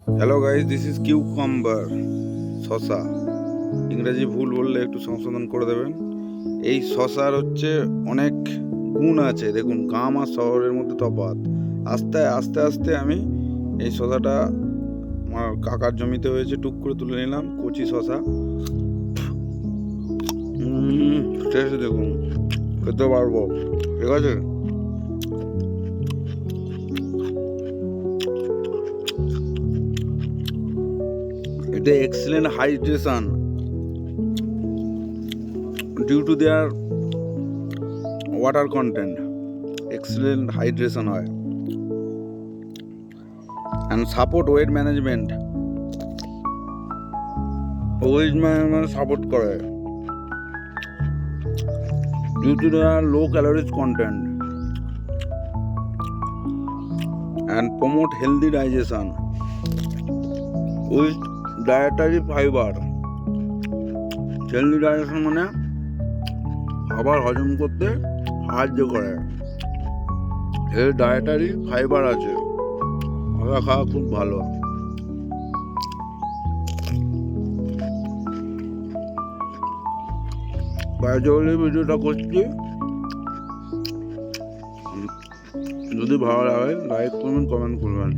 Hello guys, this is cucumber, শসা। ইংরেজি ভুল বললে একটু সংশোধন করে দেবেন। এই শসার হচ্ছে অনেক গুণ আছে। দেখুন, গ্রাম আর শহরের মধ্যে তফাৎ। আস্তে আস্তে আস্তে আমি এই শসাটা আমার কাকার জমিতে হয়েছে, টুক করে তুলে নিলাম কচি শসা। টেস্ট দেখুন, খেতে পারবো, ঠিক আছে। এটা excellent hydration due to their water content. Excellent hydration হয় and support weight management. Weight management support করে due to their low calories content and promote healthy digestion with dietary fiber. Healthy digestion মানে খাবার হজম করতে সাহায্য করে। এর dietary fibre আছে, ওটা খাওয়া খুব ভালো। ক্যাজুয়ালি ভিডিওটা করছি, যদি ভালো লাগে লাইক করবেন, কমেন্ট করবেন।